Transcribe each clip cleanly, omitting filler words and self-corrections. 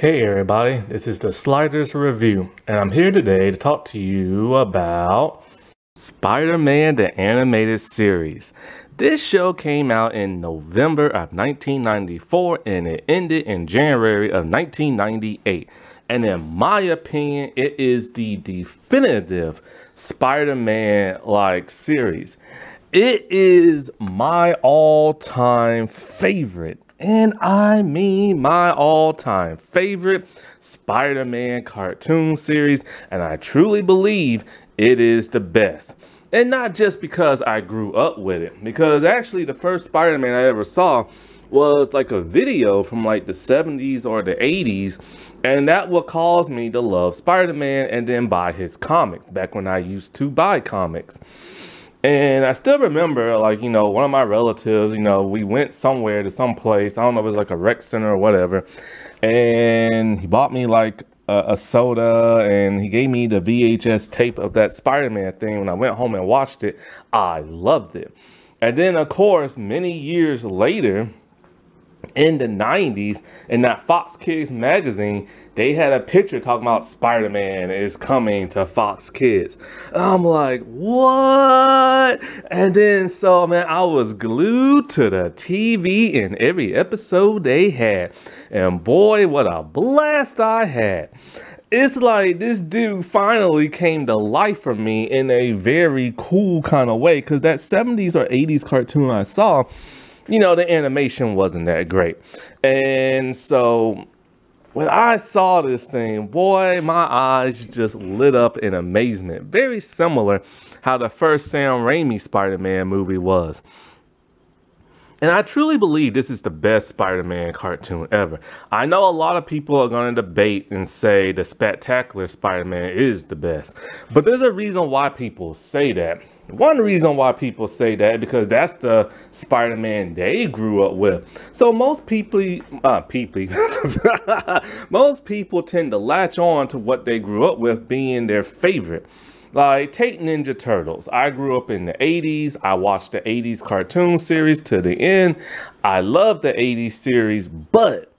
Hey everybody, this is the Sliders Review, and I'm here today to talk to you about Spider-Man the Animated Series. This show came out in November of 1994 and it ended in January of 1998. And in my opinion, it is the definitive Spider-Man-like series. It is my all-time favorite. And I mean my all-time favorite Spider-Man cartoon series, and I truly believe it is the best. And not just because I grew up with it, because actually the first Spider-Man I ever saw was like a video from like the 70s or the 80s, and that what caused me to love Spider-Man and then buy his comics back when I used to buy comics. And I still remember, like, one of my relatives, we went somewhere to some place. I don't know if it was like a rec center or whatever. And he bought me like a soda and he gave me the VHS tape of that Spider-Man thing. When I went home and watched it, I loved it. And then, of course, many years later, in the 90s, in that Fox Kids magazine, they had a picture talking about Spider-Man is coming to Fox Kids. And I'm like, what? And then, so man, I was glued to the TV in every episode they had. And boy, what a blast I had. It's like this dude finally came to life for me in a very cool kind of way, because that 70s or 80s cartoon I saw, the animation wasn't that great. And so when I saw this thing, boy, my eyes just lit up in amazement. Very similar how the first Sam Raimi Spider-Man movie was. And I truly believe this is the best Spider-Man cartoon ever. I know a lot of people are going to debate and say the Spectacular Spider-Man is the best. But there's a reason why people say that. One reason why people say that, because that's the Spider-Man they grew up with. So most people most people tend to latch on to what they grew up with being their favorite. Like, take Ninja Turtles. I grew up in the 80s. I watched the 80s cartoon series to the end. I love the 80s series, but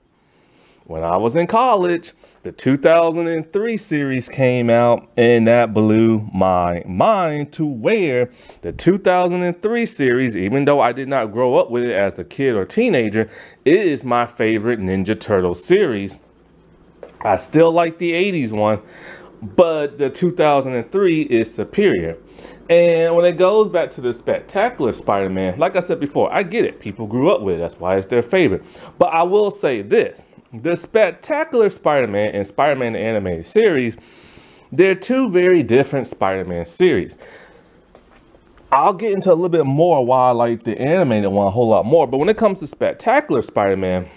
when I was in college, the 2003 series came out, and that blew my mind to where the 2003 series, even though I did not grow up with it as a kid or teenager, it is my favorite Ninja Turtle series. I still like the 80s one, but the 2003 is superior. And when it goes back to the Spectacular Spider-Man, like I said before, I get it. People grew up with it. That's why it's their favorite. But I will say this. The Spectacular Spider-Man and Spider-Man the Animated Series, they're two very different Spider-Man series. I'll get into a little bit more why I like the animated one a whole lot more. But when it comes to Spectacular Spider-Man,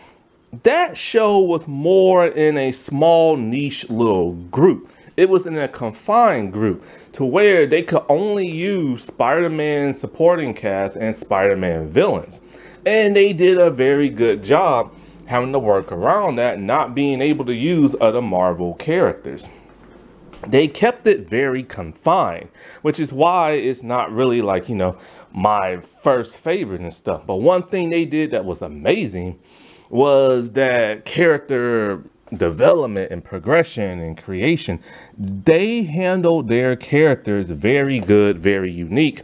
that show was more in a small niche little group. It was in a confined group to where they could only use Spider-Man supporting cast and Spider-Man villains. And they did a very good job having to work around that, not being able to use other Marvel characters. They kept it very confined, which is why it's not really like, my first favorite and stuff. But one thing they did that was amazing was that character development and progression and creation. They handled their characters very good, very unique,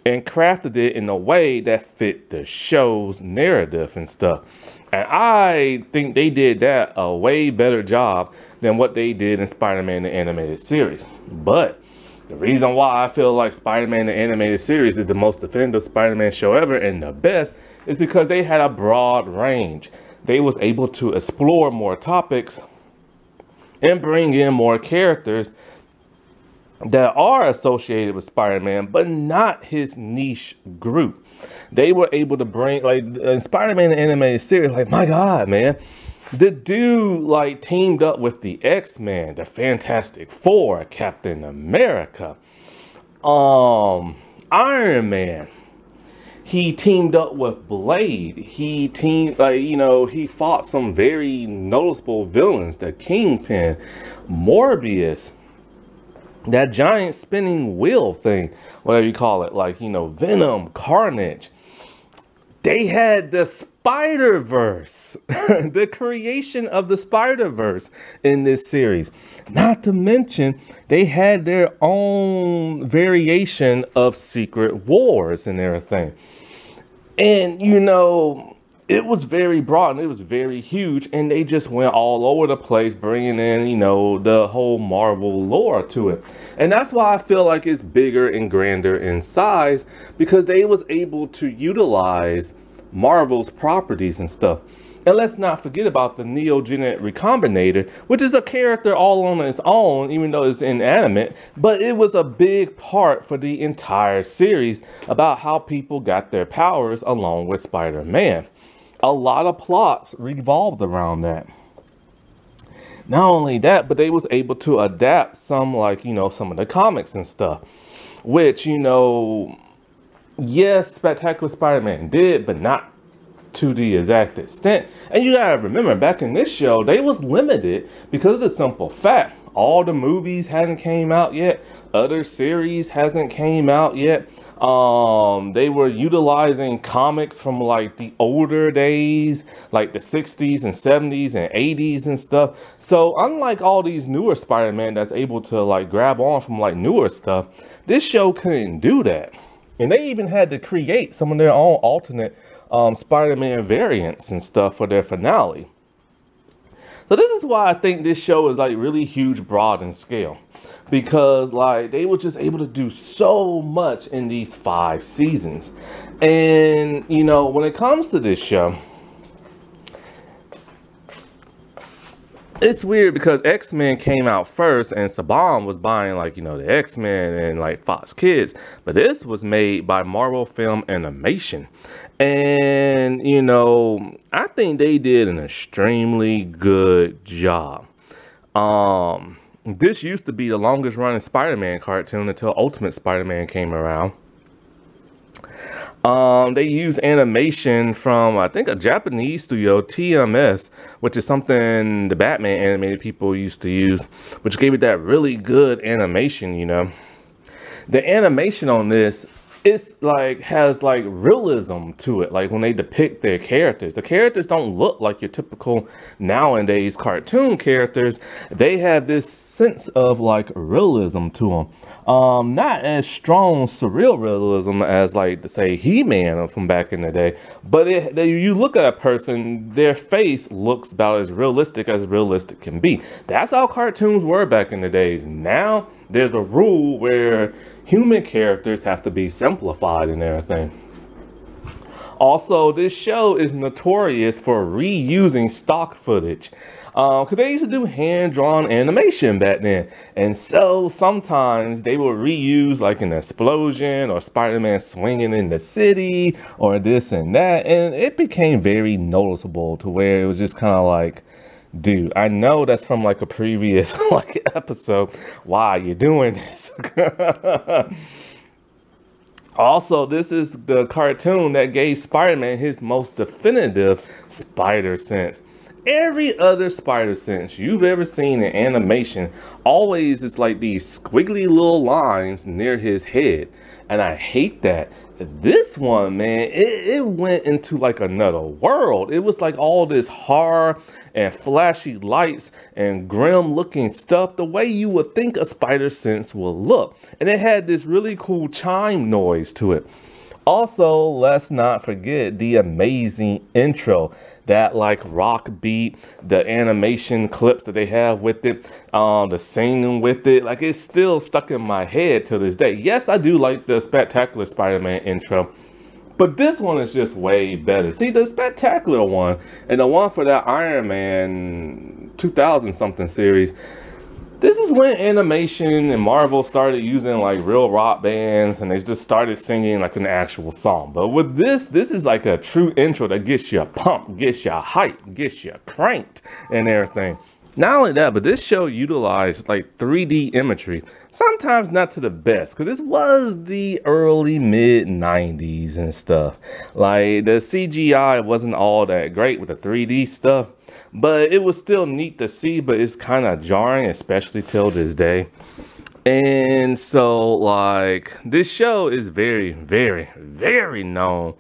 and crafted it in a way that fit the show's narrative and stuff. And I think they did that a way better job than what they did in Spider-Man the Animated Series. But the reason why I feel like Spider-Man the Animated Series is the most definitive Spider-Man show ever and the best is because they had a broad range. They was able to explore more topics and bring in more characters that are associated with Spider-Man, but not his niche group. They were able to bring, like, in Spider-Man the Animated Series, like, my God, man, the dude, like, teamed up with the X-Men, the Fantastic Four, Captain America, Iron Man. He teamed up with Blade. He he fought some very noticeable villains, the Kingpin, Morbius, that giant spinning wheel thing, whatever you call it, like, Venom, Carnage. They had the Spider-Verse, the creation of the Spider-Verse in this series. Not to mention, they had their own variation of Secret Wars and everything. And, you know, it was very broad and it was very huge. And they just went all over the place, bringing in, you know, the whole Marvel lore to it. And that's why I feel like it's bigger and grander in size, because they was able to utilize Marvel's properties and stuff. And let's not forget about the Neogenetic Recombinator, which is a character all on its own, even though it's inanimate, but it was a big part for the entire series about how people got their powers along with Spider-Man. A lot of plots revolved around that. Not only that, but they was able to adapt some, like, you know, some of the comics and stuff, which, you know, yes, Spectacular Spider-Man did, but not to the exact extent. And you gotta remember, back in this show, they was limited because of the simple fact all the movies hadn't came out yet, other series hasn't came out yet. They were utilizing comics from like the older days, like the 60s and 70s and 80s and stuff. So unlike all these newer Spider-Man that's able to like grab on from like newer stuff, this show couldn't do that. And they even had to create some of their own alternate Spider-Man variants and stuff for their finale. So this is why I think this show is like really huge, broad in scale, because like they were just able to do so much in these 5 seasons. And you know, when it comes to this show, it's weird because X-Men came out first and Saban was buying like, you know, the X-Men and like Fox Kids. But this was made by Marvel Film Animation. And, you know, I think they did an extremely good job. This used to be the longest running Spider-Man cartoon until Ultimate Spider-Man came around. They use animation from, I think, a Japanese studio, TMS, which is something the Batman animated people used to use, which gave it that really good animation, you know. The animation on this, it's like, has like realism to it. Like when they depict their characters, the characters don't look like your typical nowadays cartoon characters. They have this sense of like realism to them. Not as strong surreal realism as like, say, He-Man from back in the day, but you look at a person, their face looks about as realistic can be. That's how cartoons were back in the days. Now there's a rule where human characters have to be simplified and everything. Also, this show is notorious for reusing stock footage. Because they used to do hand-drawn animation back then. And so sometimes they would reuse like an explosion or Spider-Man swinging in the city or this and that. And it became very noticeable to where it was just kind of like, dude, I know that's from like a previous like episode. Why are you doing this? Also, this is the cartoon that gave Spider-Man his most definitive spider sense. Every other spider sense you've ever seen in animation always is like these squiggly little lines near his head. And I hate that. This one, man, it went into like another world. It was like all this horror and flashy lights and grim looking stuff, the way you would think a spider sense will look. And it had this really cool chime noise to it. Also, let's not forget the amazing intro. That like rock beat, the animation clips that they have with it, the singing with it, like it's still stuck in my head to this day. Yes, I do like the Spectacular Spider-Man intro, but this one is just way better. See, the Spectacular one and the one for that Iron Man 2000 something series, this is when animation and Marvel started using like real rock bands and they just started singing like an actual song. But with this is like a true intro that gets you pumped, gets you hyped, gets you cranked and everything. Not only that, but this show utilized like 3D imagery, sometimes not to the best, because this was the early mid 90s and stuff. Like the CGI wasn't all that great with the 3D stuff, but it was still neat to see, but it's kind of jarring, especially till this day. And so like this show is very, very, very known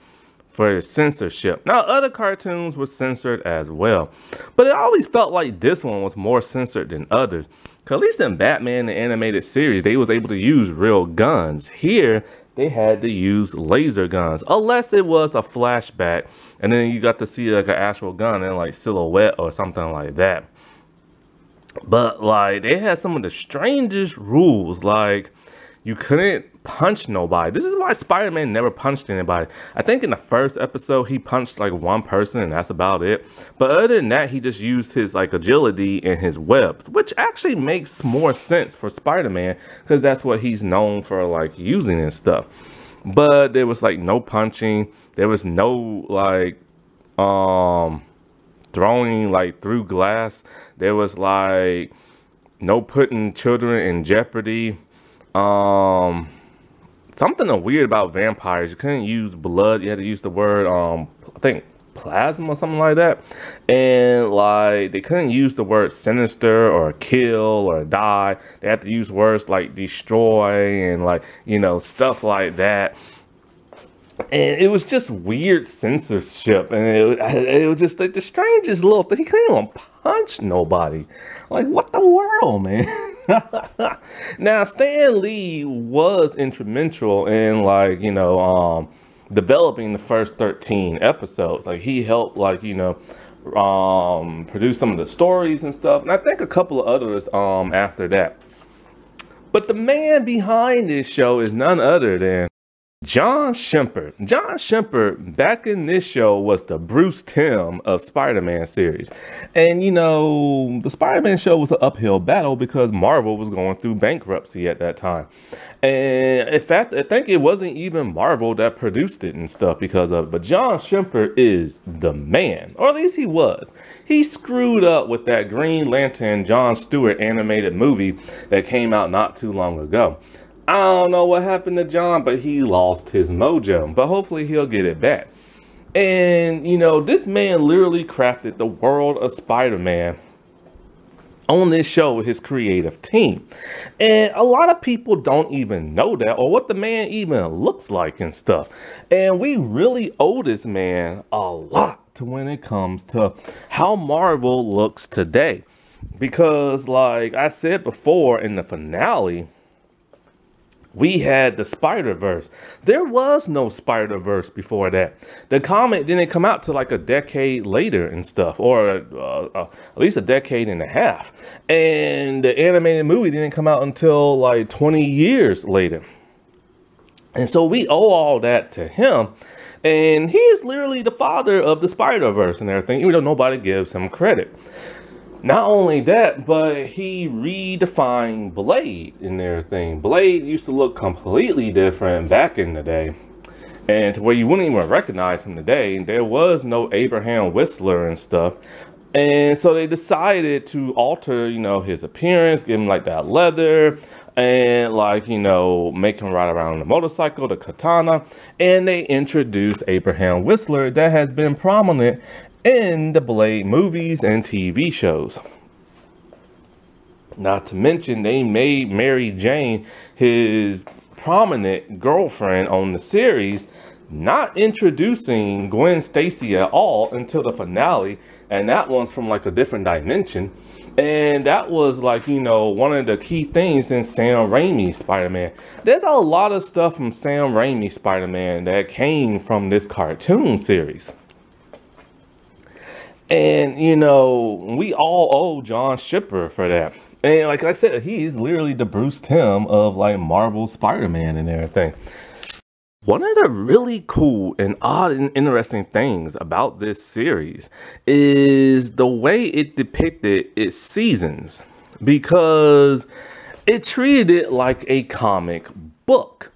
for his censorship. Now, other cartoons were censored as well, but it always felt like this one was more censored than others. Cause at least in Batman the animated series, they was able to use real guns. Here, they had to use laser guns, unless it was a flashback, and then you got to see like an actual gun in like silhouette or something like that. But like they had some of the strangest rules, like you couldn't punch nobody. This is why Spider-Man never punched anybody. I think in the first episode he punched like one person and that's about it. But other than that, he just used his like agility and his webs, which actually makes more sense for Spider-Man because that's what he's known for like using and stuff. But there was like no punching. There was no like throwing like through glass. There was like no putting children in jeopardy. Something weird about vampires. You couldn't use blood. You had to use the word I think plasma or something like that. And like they couldn't use the word sinister or kill or die. They had to use words like destroy and like, you know, stuff like that. And it was just weird censorship, and it was just like the strangest little thing. He couldn't even punch nobody. Like, what the world, man? Now, Stan Lee was instrumental in, like, you know, developing the first 13 episodes. Like, he helped, like, you know, produce some of the stories and stuff. And I think a couple of others after that. But the man behind this show is none other than John Shepard. John Shepard back in this show was the Bruce Timm of Spider-Man series. And you know, the Spider-Man show was an uphill battle because Marvel was going through bankruptcy at that time. And in fact, I think it wasn't even Marvel that produced it and stuff because of it. But John Shepard is the man, or at least he was. He screwed up with that Green Lantern John Stewart animated movie that came out not too long ago. I don't know what happened to John, but he lost his mojo. But hopefully he'll get it back. And, you know, this man literally crafted the world of Spider-Man on this show with his creative team. And a lot of people don't even know that or what the man even looks like and stuff. And we really owe this man a lot to when it comes to how Marvel looks today. Because like I said before in the finale, we had the Spider-Verse. There was no Spider-Verse before that. The comic didn't come out till like a decade later and stuff, or at least a decade and a half. And the animated movie didn't come out until like 20 years later. And so we owe all that to him. And he is literally the father of the Spider-Verse and everything, even though nobody gives him credit. Not only that, but he redefined Blade and everything. Blade used to look completely different back in the day. And to where you wouldn't even recognize him today. There was no Abraham Whistler and stuff. And so they decided to alter, you know, his appearance, give him like that leather, and like, you know, make him ride around on the motorcycle, the katana. And they introduced Abraham Whistler that has been prominent in the Blade movies and TV shows. Not to mention they made Mary Jane his prominent girlfriend on the series, not introducing Gwen Stacy at all until the finale, and that one's from like a different dimension. And that was like, you know, one of the key things in Sam Raimi's Spider-Man. There's a lot of stuff from Sam Raimi's Spider-Man that came from this cartoon series. And, you know, we all owe John Shepard for that. And like I said, he's literally the Bruce Timm of like Marvel Spider-Man and everything. One of the really cool and odd and interesting things about this series is the way it depicted its seasons, because it treated it like a comic book.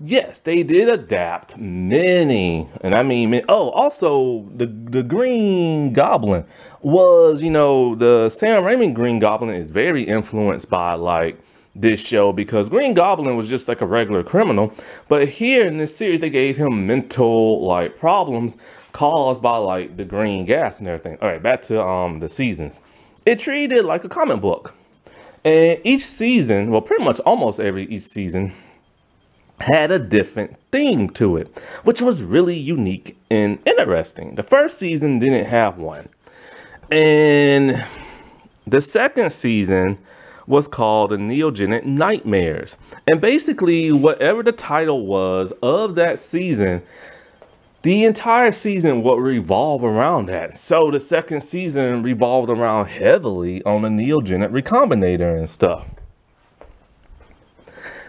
Yes, they did adapt many, and I mean, oh, also the Green Goblin was, you know, the Sam Raimi Green Goblin is very influenced by like this show, because Green Goblin was just like a regular criminal, but here in this series they gave him mental like problems caused by like the green gas and everything. All right, back to the seasons. It treated it like a comic book, and each season, well, pretty much almost each season had a different theme to it, which was really unique and interesting. The first season didn't have one. And the second season was called The Neogenic Nightmares. And basically, whatever the title was of that season, the entire season would revolve around that. So the second season revolved around heavily on the Neogenic Recombinator and stuff.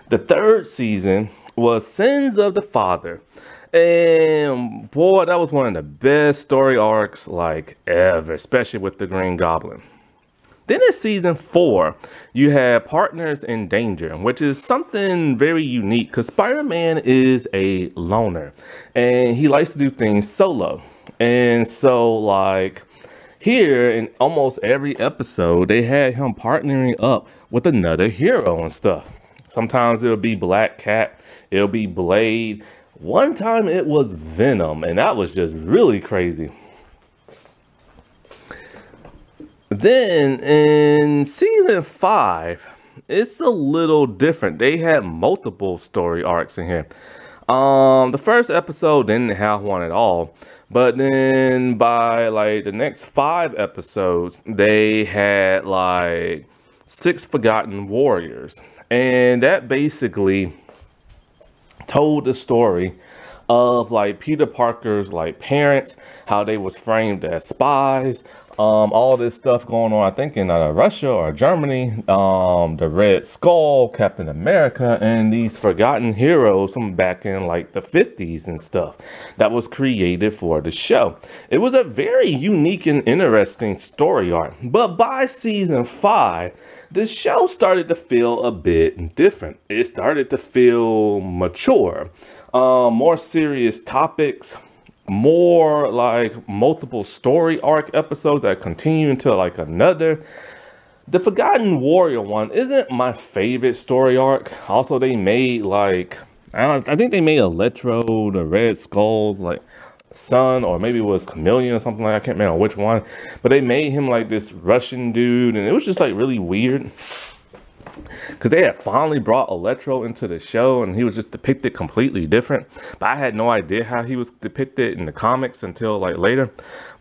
The third season was Sins of the Father. And boy, that was one of the best story arcs like ever, especially with the Green Goblin. Then in season 4, you had Partners in Danger, which is something very unique because Spider-Man is a loner and he likes to do things solo. And so like here in almost every episode, they had him partnering up with another hero and stuff. Sometimes it'll be Black Cat, it'll be Blade. One time it was Venom, and that was just really crazy. Then in season 5, it's a little different. They had multiple story arcs in here. The first episode didn't have one at all, but then by like the next 5 episodes, they had like 6 Forgotten Warriors, and that basically told the story of like Peter Parker's like parents, how they was framed as spies, all this stuff going on, I think in Russia or Germany, the Red Skull, Captain America, and these forgotten heroes from back in like the 50s and stuff that was created for the show. It was a very unique and interesting story arc, but by season 5, the show started to feel a bit different. It started to feel mature, more serious topics, more like multiple story arc episodes that continue into like another. The Forgotten Warrior one isn't my favorite story arc. Also, they made like, I think they made Electro, the Red Skull's like son, or maybe it was Chameleon or something like that. I can't remember which one, but they made him like this Russian dude, and it was just like really weird because they had finally brought Electro into the show and he was just depicted completely different, but I had no idea how he was depicted in the comics until like later.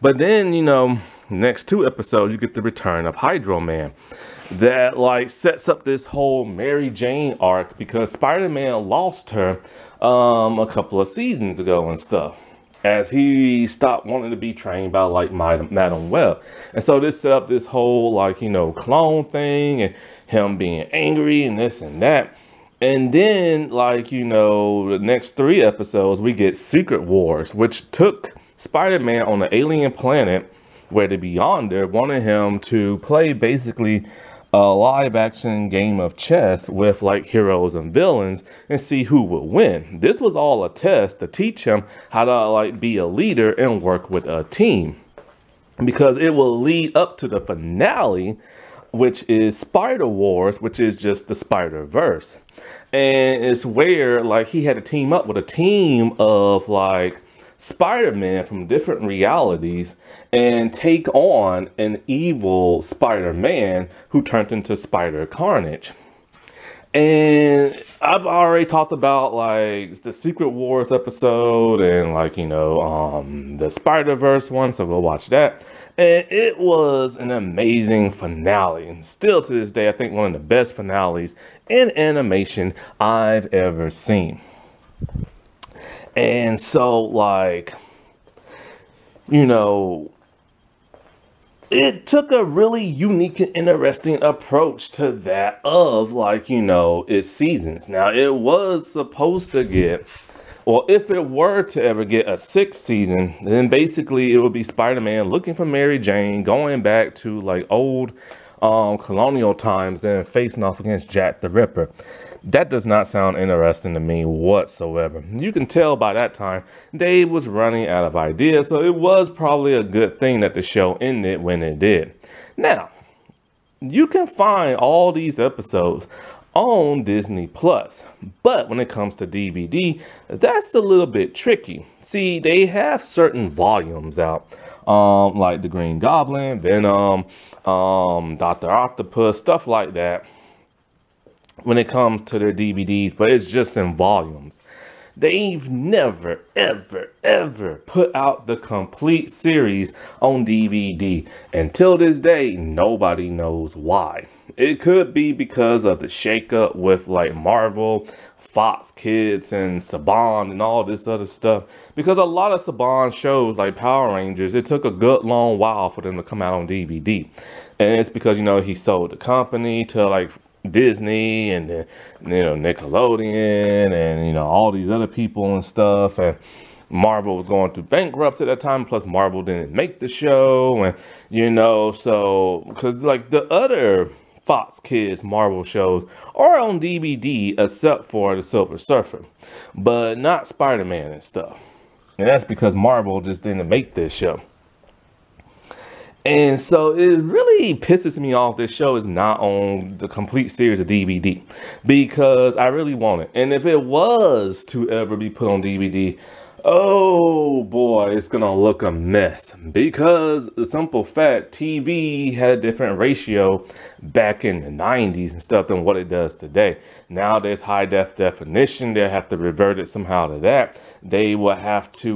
But then, you know, next 2 episodes you get the return of Hydro Man that like sets up this whole Mary Jane arc because Spider-Man lost her a couple of seasons ago and stuff, as he stopped wanting to be trained by like Madam Web. And so this set up this whole like, you know, clone thing and him being angry and this and that. And then like, you know, the next 3 episodes we get Secret Wars, which took Spider-Man on an alien planet where the Beyonder wanted him to play basically a live action game of chess with like heroes and villains and see who would win. This was all a test to teach him how to like be a leader and work with a team, because it will lead up to the finale, which is Spider Wars, which is just the Spider-Verse. And it's where like he had to team up with a team of like Spider-Man from different realities and take on an evil Spider-Man who turned into Spider-Carnage. And I've already talked about like the Secret Wars episode and like, you know, the Spider-Verse one, so go watch that. And it was an amazing finale, and still to this day I think one of the best finales in animation I've ever seen. And so like, you know, it took a really unique and interesting approach to that of like, you know, its seasons. Now it was supposed to get, well, if it were to ever get a 6th season, then basically it would be Spider-Man looking for Mary Jane, going back to like old colonial times and facing off against Jack the Ripper. That does not sound interesting to me whatsoever. You can tell by that time Dave was running out of ideas, so it was probably a good thing that the show ended when it did. Now, you can find all these episodes on Disney Plus, but when it comes to DVD, that's a little bit tricky. See, they have certain volumes out, like the Green Goblin, Venom, Dr. Octopus, stuff like that. when it comes to their DVDs, but it's just in volumes. They've never, ever, ever put out the complete series on DVD. Until this day, nobody knows why. It could be because of the shakeup with like Marvel, Fox Kids, and Saban and all this other stuff. Because a lot of Saban shows like Power Rangers, it took a good long while for them to come out on DVD. And it's because, you know, he sold the company to like Disney and then, you know, Nickelodeon and, you know, all these other people and stuff, and Marvel was going through bankruptcy at that time, plus Marvel didn't make the show, and, you know, so because like the other Fox Kids Marvel shows are on DVD except for the Silver Surfer, but not Spider-Man and stuff, and that's because Marvel just didn't make this show. And so it really pisses me off this show is not on the complete series of DVD, because I really want it. And if it was to ever be put on DVD, oh boy, it's gonna look a mess, because the simple fact, TV had a different ratio back in the 90s and stuff than what it does today. Now there's high definition. They have to revert it somehow to that. They will have to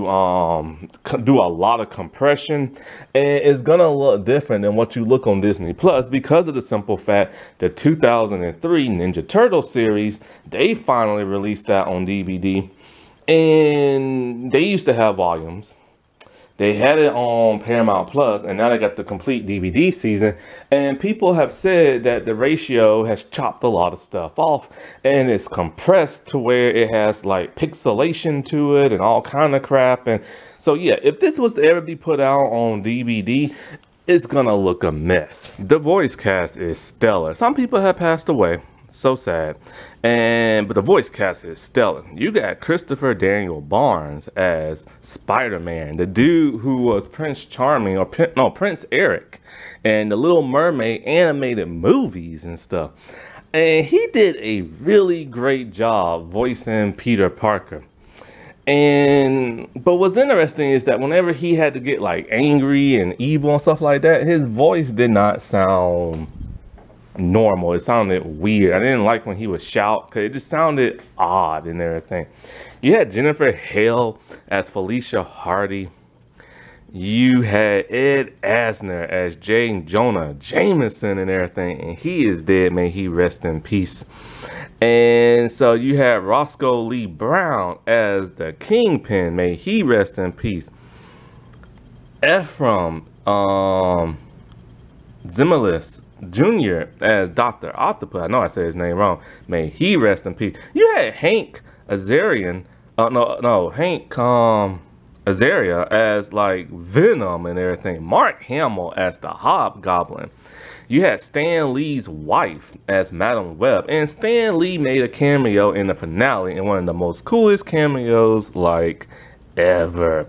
do a lot of compression, and it's gonna look different than what you look on Disney Plus, because of the simple fact the 2003 Ninja Turtle series, they finally released that on DVD. And they used to have volumes. They had it on Paramount Plus, and now they got the complete DVD season. And people have said that the ratio has chopped a lot of stuff off, and it's compressed to where it has like pixelation to it and all kind of crap. And so, yeah, if this was to ever be put out on DVD, it's gonna look a mess. The voice cast is stellar. Some people have passed away. So sad. But the voice cast is stellar. You got Christopher Daniel Barnes as Spider-Man, the dude who was Prince Charming, or Prince Eric, and the Little Mermaid animated movies and stuff. And he did a really great job voicing Peter Parker. But what's interesting is that whenever he had to get like angry and evil and stuff like that, his voice did not sound normal. It sounded weird. I didn't like when he would shout, because it just sounded odd and everything. You had Jennifer Hale as Felicia Hardy. You had Ed Asner as J. Jonah Jameson and everything, and he is dead. May he rest in peace. And so you had Roscoe Lee Brown as the Kingpin. May he rest in peace. Ephraim Zimbalist Jr. as Dr. Octopus. I know I said his name wrong. May he rest in peace. You had Hank Azaria as like Venom and everything. Mark Hamill as the Hobgoblin. You had Stan Lee's wife as Madam Web. And Stan Lee made a cameo in the finale, in one of the most coolest cameos like ever.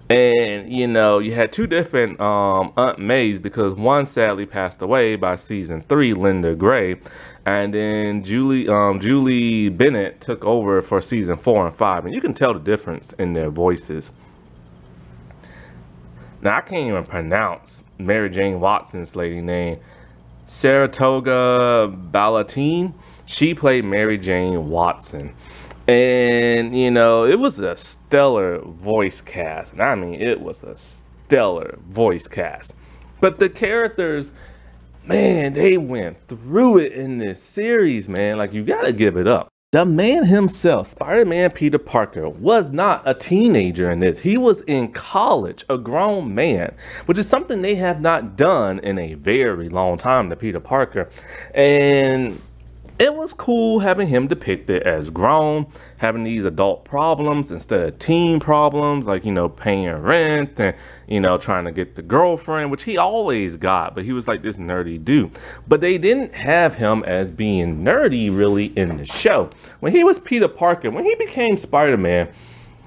And, you know, you had two different Aunt Mays, because one sadly passed away by season 3, Linda Gray. And then Julie Bennett took over for season 4 and 5. And you can tell the difference in their voices. Now, I can't even pronounce Mary Jane Watson's lady name. Saratoga Balatine. She played Mary Jane Watson. And, you know, it was a stellar voice cast. And I mean, it was a stellar voice cast. But the characters, man, they went through it in this series, man. Like, you gotta give it up. The man himself, Spider-Man Peter Parker, was not a teenager in this. He was in college, a grown man, which is something they have not done in a very long time to Peter Parker. And it was cool having him depicted as grown, having these adult problems instead of teen problems, like, you know, paying rent and, you know, trying to get the girlfriend, which he always got, but he was like this nerdy dude. But they didn't have him as being nerdy really in the show. When he was Peter Parker, when he became Spider-Man,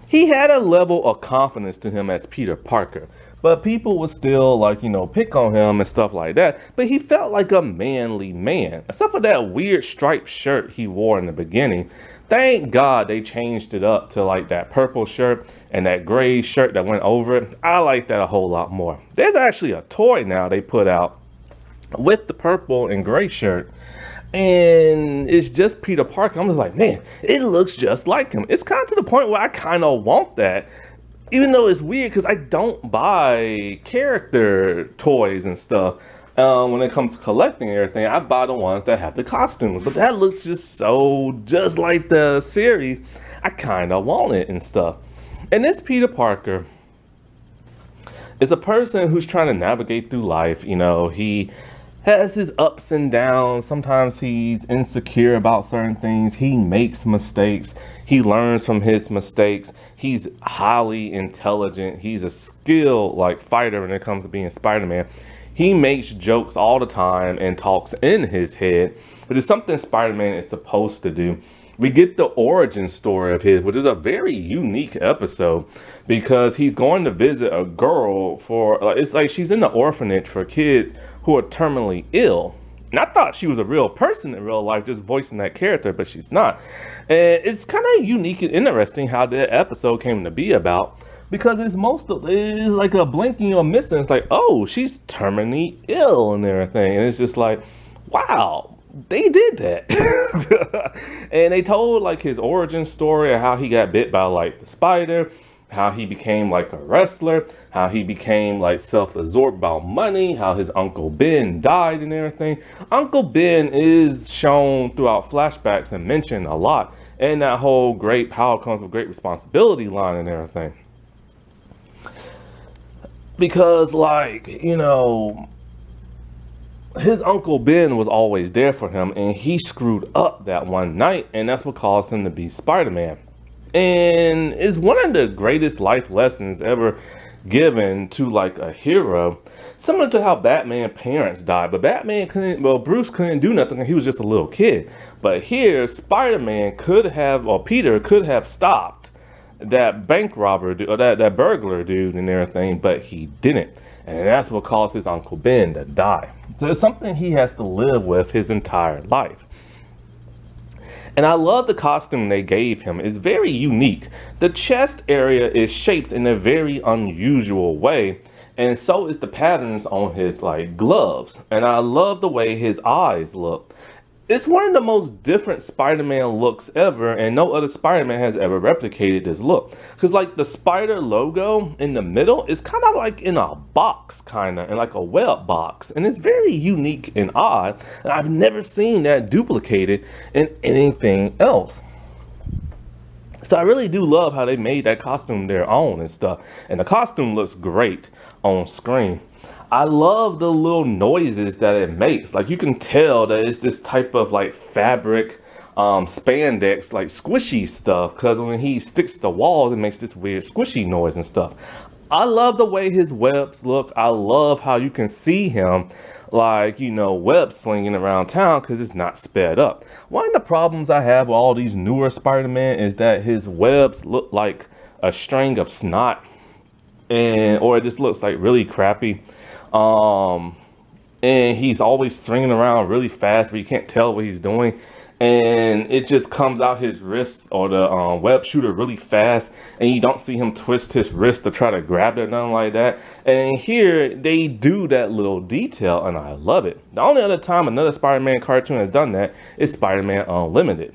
he had a level of confidence to him as Peter Parker. But people would still, like, you know, pick on him and stuff like that. But he felt like a manly man. Except for that weird striped shirt he wore in the beginning. Thank God they changed it up to like that purple shirt and that gray shirt that went over it. I like that a whole lot more. There's actually a toy now they put out with the purple and gray shirt. and it's just Peter Parker. I'm just like, man, it looks just like him. It's kind of to the point where I kind of want that, even though it's weird because I don't buy character toys and stuff. When it comes to collecting everything, I buy the ones that have the costumes, but that looks just so just like the series. I kind of want it and stuff. And this Peter Parker is a person who's trying to navigate through life. You know, he has his ups and downs. Sometimes he's insecure about certain things. He makes mistakes. He learns from his mistakes. He's highly intelligent. He's a skilled like fighter when it comes to being Spider-Man. He makes jokes all the time and talks in his head, which is something Spider-Man is supposed to do. We get the origin story of his, which is a very unique episode because he's going to visit a girl for, it's like she's in the orphanage for kids who are terminally ill. And I thought she was a real person in real life, just voicing that character, but she's not. And it's kind of unique and interesting how that episode came to be about, because it's like a blinking or missing. It's like, oh, she's terminally ill and everything. And it's just like, wow, they did that. And they told like his origin story of how he got bit by like the spider, how he became like a wrestler, how he became like self-absorbed about money, how his Uncle Ben died and everything. Uncle Ben is shown throughout flashbacks and mentioned a lot. And that whole great power comes with great responsibility line and everything. Because like, you know, his Uncle Ben was always there for him, and he screwed up that one night, and that's what caused him to be Spider-Man. And it's one of the greatest life lessons ever given to like a hero, similar to how Batman parents died. But Batman couldn't, well, Bruce couldn't do nothing, he was just a little kid. But here, Spider-Man could have, or Peter could have stopped that bank robber or that burglar dude and everything, but he didn't. And that's what caused his Uncle Ben to die. So it's something he has to live with his entire life. And I love the costume they gave him. It's very unique. The chest area is shaped in a very unusual way, and so is the patterns on his like gloves. And I love the way his eyes look. It's one of the most different Spider-Man looks ever, and no other Spider-Man has ever replicated this look. Because like the spider logo in the middle is kind of like in a box, kind of, in like a web box. And it's very unique and odd, and I've never seen that duplicated in anything else. So I really do love how they made that costume their own and stuff. And the costume looks great on screen. I love the little noises that it makes. Like you can tell that it's this type of like fabric, spandex, like squishy stuff. Because when he sticks to the walls, it makes this weird squishy noise and stuff. I love the way his webs look. I love how you can see him like, you know, web slinging around town because it's not sped up. One of the problems I have with all these newer Spider-Man is that his webs look like a string of snot, or it just looks like really crappy. And he's always swinging around really fast where you can't tell what he's doing, and it just comes out his wrist or the web shooter really fast, and you don't see him twist his wrist to try to grab it or nothing like that. And here they do that little detail, and I love it. The only other time another Spider-Man cartoon has done that is Spider-Man Unlimited.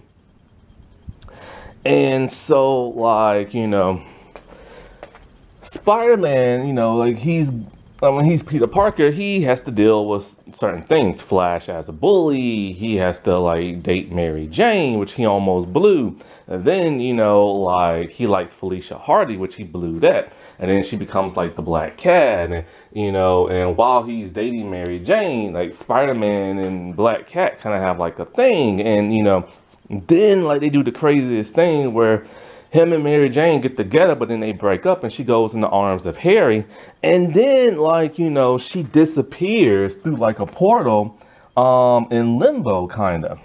And so like, you know, Spider-Man, you know, like when he's Peter Parker, he has to deal with certain things. Flash as a bully, he has to like date Mary Jane, which he almost blew. And then, you know, like he likes Felicia Hardy, which he blew that. And then she becomes like the Black Cat, and you know, and while he's dating Mary Jane, like Spider-Man and Black Cat kind of have like a thing. And you know, then like they do the craziest thing where him and Mary Jane get together, but then they break up and she goes in the arms of Harry. And then like, you know, she disappears through like a portal in limbo kind of,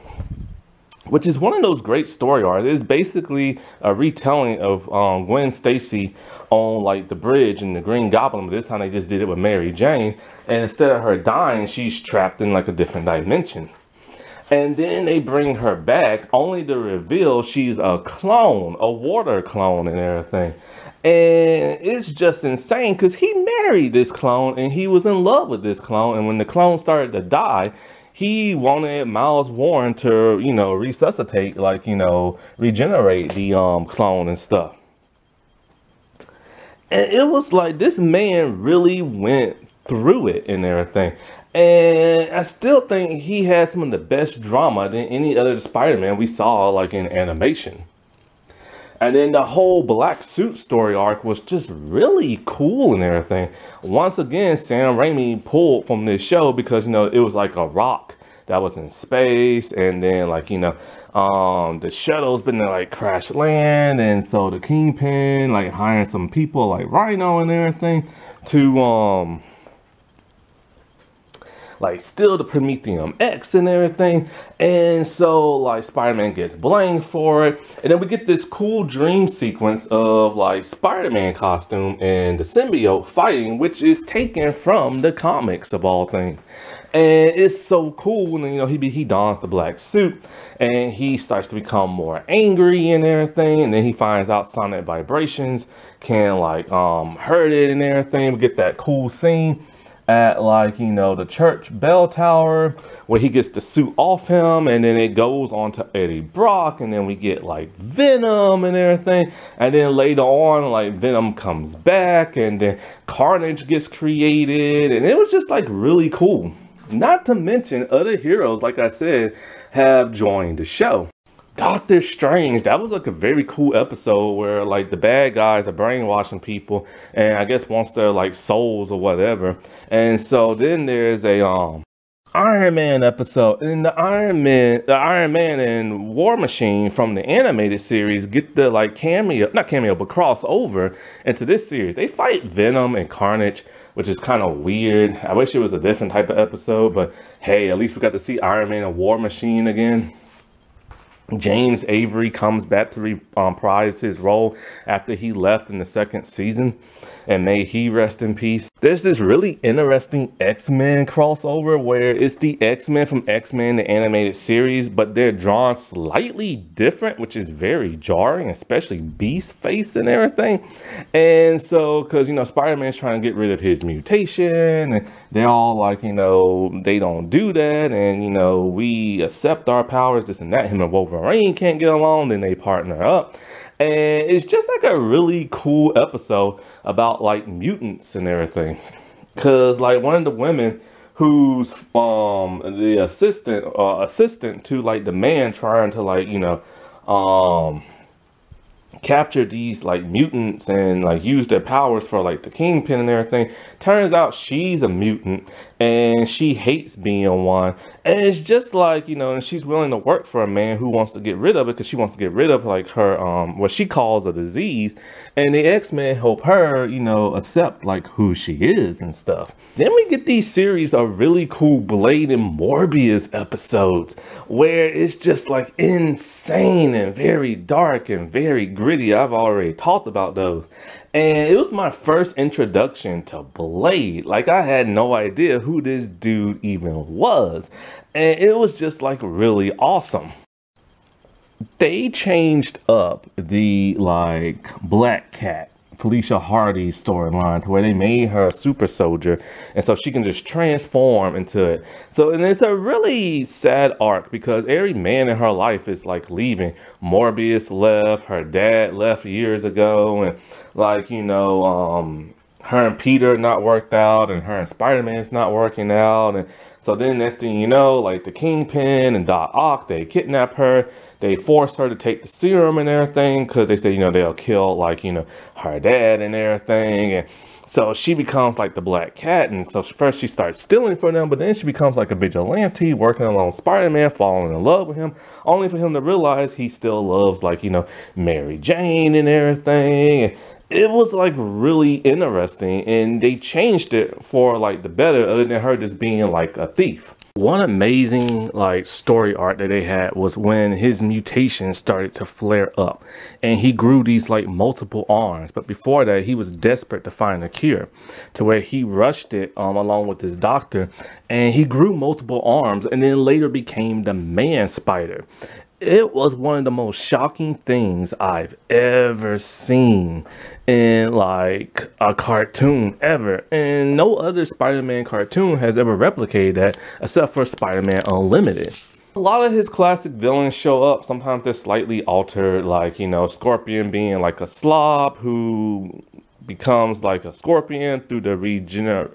which is one of those great story arcs. It's basically a retelling of Gwen Stacy on like the bridge in the Green Goblin, but this time they just did it with Mary Jane. And instead of her dying, she's trapped in like a different dimension. And then they bring her back only to reveal she's a clone, a water clone and everything. And it's just insane because he married this clone and he was in love with this clone. And when the clone started to die, he wanted Miles Warren to, you know, resuscitate, like, you know, regenerate the clone and stuff. And it was like this man really went through it and everything. And I still think he had some of the best drama than any other Spider-Man we saw, like, in animation. And then the whole black suit story arc was just really cool and everything. Once again, Sam Raimi pulled from this show because, you know, it was like a rock that was in space, and then, like, you know, the shuttle's been to like crash land, and so the Kingpin like hiring some people like Rhino and everything to like steal the Prometheum X and everything. And so like Spider-Man gets blamed for it, and then we get this cool dream sequence of like Spider-Man costume and the symbiote fighting, which is taken from the comics of all things. And it's so cool. And, you know, he dons the black suit and he starts to become more angry and everything. And then he finds out sonic vibrations can like hurt it and everything. We get that cool scene at, like, you know, the church bell tower where he gets the suit off him, and then it goes on to Eddie Brock, and then we get like Venom and everything. And then later on, like, Venom comes back, and then Carnage gets created, and it was just like really cool. Not to mention other heroes, like I said, have joined the show. Doctor Strange, that was like a very cool episode where like the bad guys are brainwashing people and I guess wants their like souls or whatever. And so then there's a Iron Man episode, and the Iron Man and War Machine from the animated series get the like not cameo, but crossover into this series. They fight Venom and Carnage, which is kind of weird. I wish it was a different type of episode, but hey, at least we got to see Iron Man and War Machine again. James Avery comes back to reprise his role after he left in the second season, and may he rest in peace. There's this really interesting X-Men crossover where it's the X-Men from X-Men, the animated series, but they're drawn slightly different, which is very jarring, especially Beast's face and everything. And so, because, you know, Spider-Man's trying to get rid of his mutation, and they're all like, you know, they don't do that, and, you know, we accept our powers, this and that. Him and Wolverine can't get along, then they partner up. And it's just like a really cool episode about like mutants and everything. Cause like one of the women who's the assistant to like the man trying to like, you know, capture these like mutants and like use their powers for like the Kingpin and everything. Turns out she's a mutant and she hates being one. And it's just like, you know, and she's willing to work for a man who wants to get rid of it because she wants to get rid of like her what she calls a disease. And the X-Men help her, you know, accept like who she is and stuff. Then we get these series of really cool Blade and Morbius episodes where it's just like insane and very dark and very gritty. I've already talked about those. And it was my first introduction to Blade. Like, I had no idea who this dude even was. And it was just like really awesome. They changed up the like Black Cat, Felicia Hardy storyline to where they made her a super soldier, and so she can just transform into it. So, and it's a really sad arc because every man in her life is like leaving. Morbius left, her dad left years ago, and like, you know, her and Peter not worked out, and her and Spider-Man's not working out. And so then next thing you know, like the Kingpin and Doc Ock, they kidnap her. They force her to take the serum and everything because they say, you know, they'll kill like, you know, her dad and everything. And so she becomes like the Black Cat. And so first she starts stealing from them, but then she becomes like a vigilante working along Spider-Man, falling in love with him, only for him to realize he still loves like, you know, Mary Jane and everything. And it was like really interesting, and they changed it for like the better other than her just being like a thief. One amazing like story arc that they had was when his mutation started to flare up and he grew these like multiple arms. But before that, he was desperate to find a cure, to where he rushed it along with his doctor, and he grew multiple arms and then later became the Man Spider. it was one of the most shocking things I've ever seen in like a cartoon ever. And no other Spider-Man cartoon has ever replicated that except for Spider-Man Unlimited. A lot of his classic villains show up. Sometimes they're slightly altered, like, you know, Scorpion being like a slob who becomes like a scorpion through the neogenic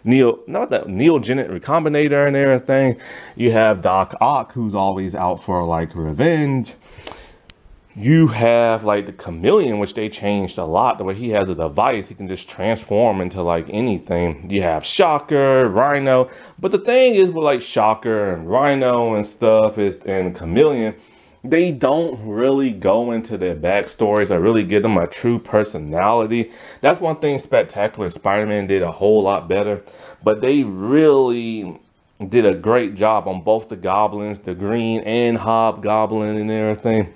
recombinator and everything. You have Doc Ock, who's always out for like revenge. You have like the Chameleon, which they changed a lot. The way he has a device, he can just transform into like anything. You have Shocker, Rhino. But the thing is with like Shocker and Rhino and stuff and Chameleon, they don't really go into their backstories or really give them a true personality. That's one thing Spectacular Spider-Man did a whole lot better. But they really did a great job on both the Goblins, the Green and Hobgoblin and everything.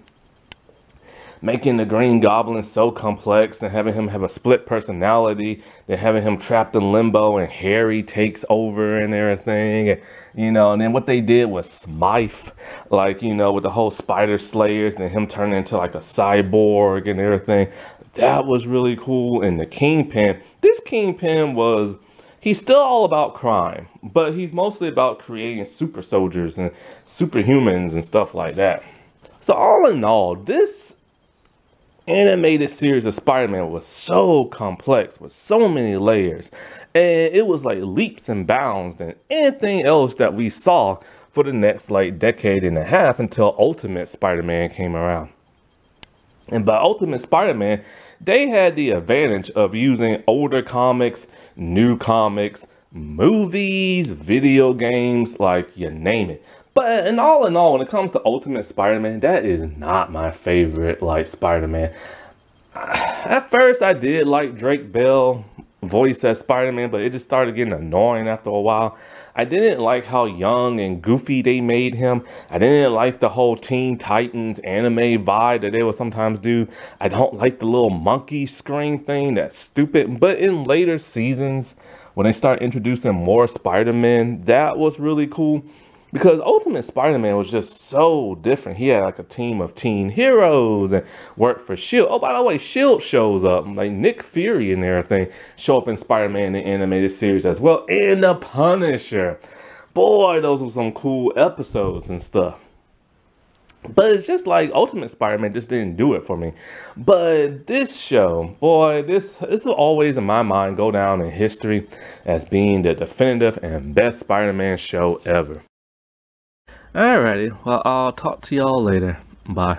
Making the Green Goblin so complex and having him have a split personality, then having him trapped in limbo and Harry takes over and everything. And, you know, and then what they did was Smythe, like, you know, with the whole Spider Slayers and him turning into like a cyborg and everything. That was really cool. And the Kingpin, this Kingpin he's still all about crime, but he's mostly about creating super soldiers and superhumans and stuff like that. So all in all, this animated series of Spider-Man was so complex with so many layers, and it was like leaps and bounds than anything else that we saw for the next like decade and a half until Ultimate Spider-Man came around. And by Ultimate Spider-Man, they had the advantage of using older comics, new comics, movies, video games, like you name it. But in all, when it comes to Ultimate Spider-Man, that is not my favorite, like, Spider-Man. At first, I did like Drake Bell voice as Spider-Man, but it just started getting annoying after a while. I didn't like how young and goofy they made him. I didn't like the whole Teen Titans anime vibe that they would sometimes do. I don't like the little monkey screen thing. That's stupid. But in later seasons, when they start introducing more Spider-Man, that was really cool. Because Ultimate Spider-Man was just so different. He had like a team of teen heroes and worked for S.H.I.E.L.D. Oh, by the way, S.H.I.E.L.D. shows up. Like Nick Fury and everything show up in Spider-Man the animated series as well. And the Punisher. Boy, those were some cool episodes and stuff. But it's just like Ultimate Spider-Man just didn't do it for me. But this show, boy, this will always in my mind go down in history as being the definitive and best Spider-Man show ever. Alrighty, well, I'll talk to y'all later. Bye.